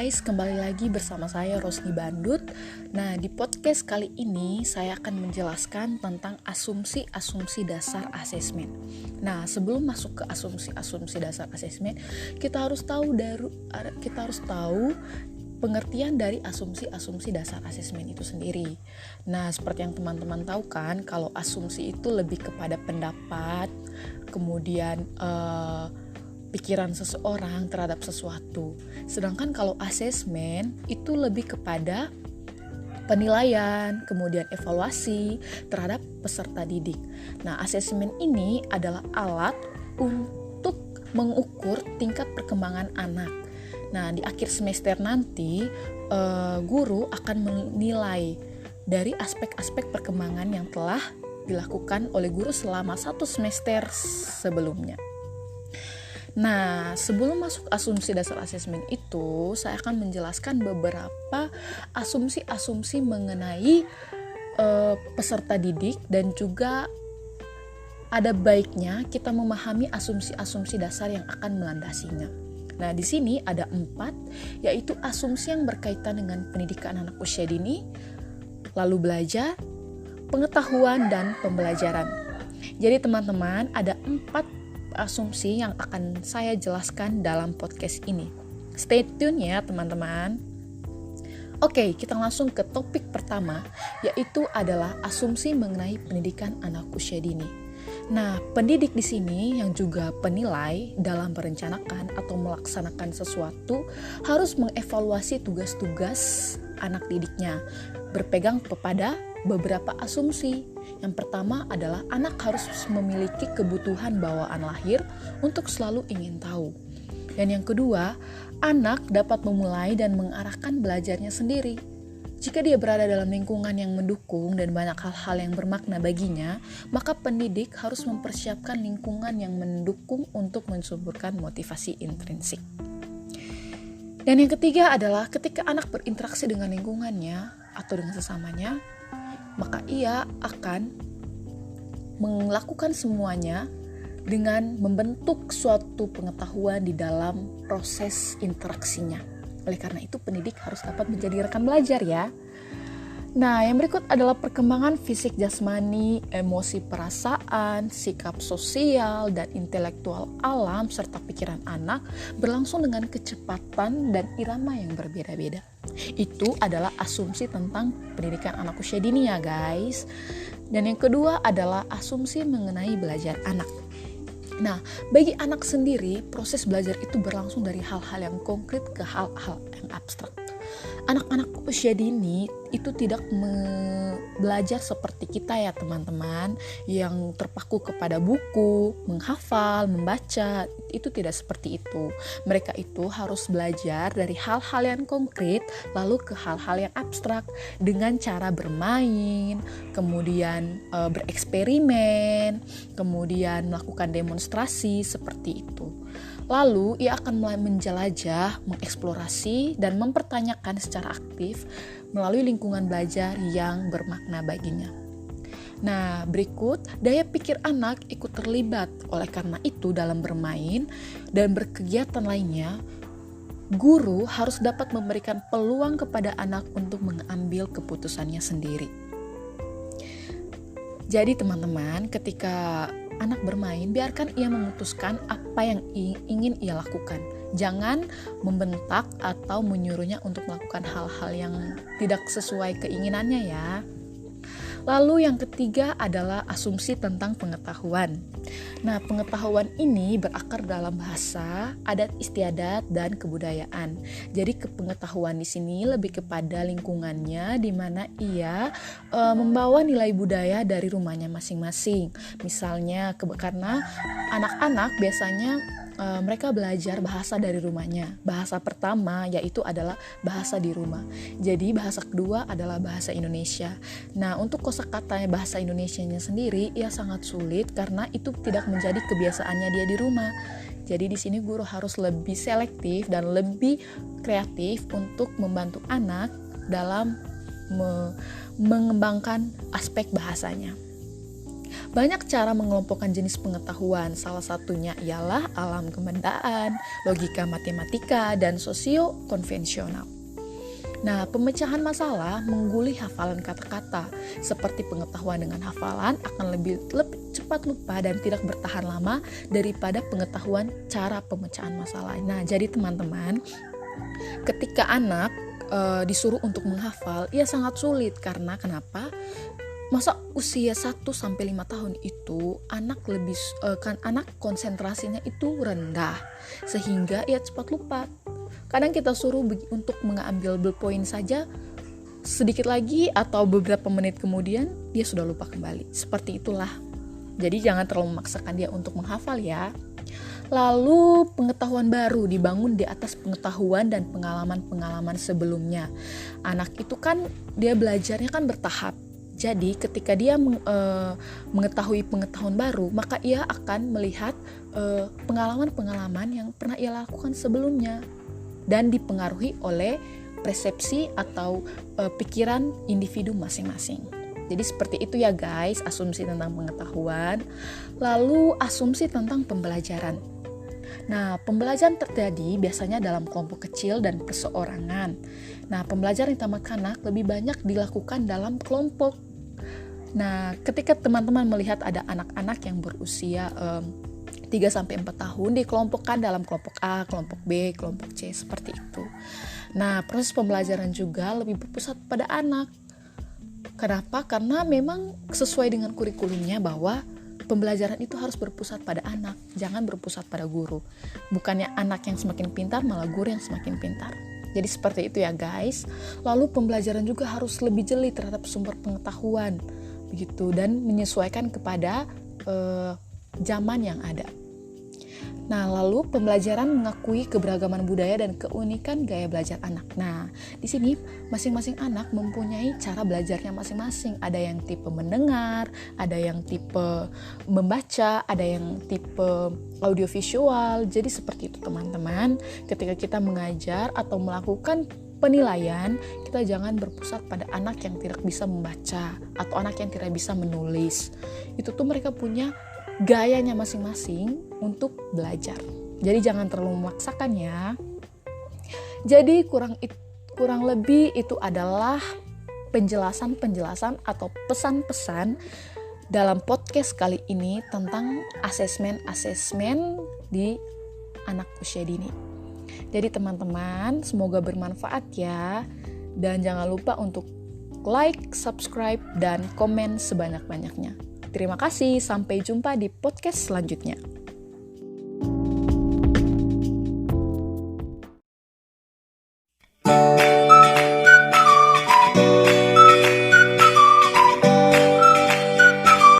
guys, kembali lagi bersama saya Rosni Bandut. Nah, di podcast kali ini saya akan menjelaskan tentang asumsi-asumsi dasar asesmen. Nah, sebelum masuk ke asumsi-asumsi dasar asesmen, kita harus tahu pengertian dari asumsi-asumsi dasar asesmen itu sendiri. Nah, seperti yang teman-teman tahu kan, kalau asumsi itu lebih kepada pendapat, kemudian pikiran seseorang terhadap sesuatu. Sedangkan kalau asesmen itu lebih kepada penilaian, kemudian evaluasi terhadap peserta didik. Nah, asesmen ini adalah alat untuk mengukur tingkat perkembangan anak. Nah, di akhir semester nanti guru akan menilai dari aspek-aspek perkembangan yang telah dilakukan oleh guru selama 1 semester sebelumnya. Nah, sebelum masuk asumsi dasar asesmen itu, saya akan menjelaskan beberapa asumsi-asumsi mengenai peserta didik dan juga ada baiknya kita memahami asumsi-asumsi dasar yang akan melandasinya. Nah, di sini ada 4, yaitu asumsi yang berkaitan dengan pendidikan anak usia dini, lalu belajar, pengetahuan, dan pembelajaran. Jadi teman-teman, ada 4 asumsi yang akan saya jelaskan dalam podcast ini. Stay tune ya teman-teman. Oke, kita langsung ke topik pertama, yaitu adalah asumsi mengenai pendidikan anak usia dini. Nah, pendidik di sini yang juga penilai dalam merencanakan atau melaksanakan sesuatu harus mengevaluasi tugas-tugas anak didiknya, berpegang kepada beberapa asumsi. Yang pertama adalah anak harus memiliki kebutuhan bawaan lahir untuk selalu ingin tahu. Dan yang kedua, anak dapat memulai dan mengarahkan belajarnya sendiri. Jika dia berada dalam lingkungan yang mendukung dan banyak hal-hal yang bermakna baginya, maka pendidik harus mempersiapkan lingkungan yang mendukung untuk mensuburkan motivasi intrinsik. Dan yang ketiga adalah ketika anak berinteraksi dengan lingkungannya atau dengan sesamanya, maka ia akan melakukan semuanya dengan membentuk suatu pengetahuan di dalam proses interaksinya. Oleh karena itu, pendidik harus dapat menjadi rekan belajar ya. Nah, yang berikut adalah perkembangan fisik jasmani, emosi perasaan, sikap sosial, dan intelektual alam serta pikiran anak berlangsung dengan kecepatan dan irama yang berbeda-beda. Itu adalah asumsi tentang pendidikan anak usia dini ya guys. Dan yang kedua adalah asumsi mengenai belajar anak. Nah, bagi anak sendiri, proses belajar itu berlangsung dari hal-hal yang konkret ke hal-hal yang abstrak. Anak-anak usia dini itu tidak belajar seperti kita ya teman-teman, yang terpaku kepada buku, menghafal, membaca. Itu tidak seperti itu. Mereka itu harus belajar dari hal-hal yang konkret lalu ke hal-hal yang abstrak dengan cara bermain, kemudian bereksperimen, kemudian melakukan demonstrasi seperti itu. Lalu ia akan mulai menjelajah, mengeksplorasi, dan mempertanyakan secara aktif melalui lingkungan belajar yang bermakna baginya. Nah, berikut daya pikir anak ikut terlibat. Oleh karena itu, dalam bermain dan berkegiatan lainnya, guru harus dapat memberikan peluang kepada anak untuk mengambil keputusannya sendiri. Jadi teman-teman, ketika anak bermain, biarkan ia memutuskan apa yang ingin ia lakukan. Jangan membentak atau menyuruhnya untuk melakukan hal-hal yang tidak sesuai keinginannya ya. Lalu yang ketiga adalah asumsi tentang pengetahuan. Nah, pengetahuan ini berakar dalam bahasa, adat istiadat, dan kebudayaan. Jadi pengetahuan di sini lebih kepada lingkungannya, di mana ia membawa nilai budaya dari rumahnya masing-masing. Misalnya karena anak-anak biasanya mereka belajar bahasa dari rumahnya. Bahasa pertama yaitu adalah bahasa di rumah. Jadi bahasa kedua adalah bahasa Indonesia. Nah, untuk kosakatanya bahasa Indonesianya sendiri ia sangat sulit karena itu tidak menjadi kebiasaannya dia di rumah. Jadi di sini guru harus lebih selektif dan lebih kreatif untuk membantu anak dalam mengembangkan aspek bahasanya. Banyak cara mengelompokkan jenis pengetahuan, salah satunya ialah alam kebendaan, logika matematika, dan sosio konvensional. Nah, pemecahan masalah mengguli hafalan kata-kata. Seperti pengetahuan dengan hafalan akan lebih cepat lupa dan tidak bertahan lama daripada pengetahuan cara pemecahan masalah. Nah, jadi teman-teman, ketika anak disuruh untuk menghafal, ia sangat sulit karena kenapa? Masa usia 1-5 tahun itu anak anak konsentrasinya itu rendah sehingga ia cepat lupa. Kadang kita suruh untuk mengambil ballpoint saja, sedikit lagi atau beberapa menit kemudian dia sudah lupa kembali. Seperti itulah. Jadi jangan terlalu memaksakan dia untuk menghafal ya. Lalu pengetahuan baru dibangun di atas pengetahuan dan pengalaman-pengalaman sebelumnya. Anak itu kan dia belajarnya kan bertahap. Jadi ketika dia mengetahui pengetahuan baru, maka ia akan melihat pengalaman-pengalaman yang pernah ia lakukan sebelumnya dan dipengaruhi oleh persepsi atau pikiran individu masing-masing. Jadi seperti itu ya guys, asumsi tentang pengetahuan. Lalu asumsi tentang pembelajaran. Nah, pembelajaran terjadi biasanya dalam kelompok kecil dan perseorangan. Nah, pembelajaran yang tamat kanak lebih banyak dilakukan dalam kelompok. Nah, ketika teman-teman melihat ada anak-anak yang berusia 3-4 tahun dikelompokkan dalam kelompok A, kelompok B, kelompok C, seperti itu. Nah, proses pembelajaran juga lebih berpusat pada anak. Kenapa? Karena memang sesuai dengan kurikulumnya bahwa pembelajaran itu harus berpusat pada anak, jangan berpusat pada guru. Bukannya anak yang semakin pintar, malah guru yang semakin pintar. Jadi seperti itu ya guys. Lalu pembelajaran juga harus lebih jeli terhadap sumber pengetahuan, begitu, dan menyesuaikan kepada zaman yang ada. Nah, lalu pembelajaran mengakui keberagaman budaya dan keunikan gaya belajar anak. Nah, di sini masing-masing anak mempunyai cara belajarnya masing-masing. Ada yang tipe mendengar, ada yang tipe membaca, ada yang tipe audiovisual. Jadi seperti itu teman-teman. Ketika kita mengajar atau melakukan penilaian, kita jangan berpusat pada anak yang tidak bisa membaca atau anak yang tidak bisa menulis. Itu tuh mereka punya gayanya masing-masing untuk belajar. Jadi jangan terlalu memaksakan ya. Jadi kurang lebih itu adalah penjelasan atau pesan-pesan dalam podcast kali ini tentang asesmen di anak usia dini. Jadi teman-teman, semoga bermanfaat ya. Dan jangan lupa untuk like, subscribe, dan komen sebanyak-banyaknya. Terima kasih, sampai jumpa di podcast selanjutnya.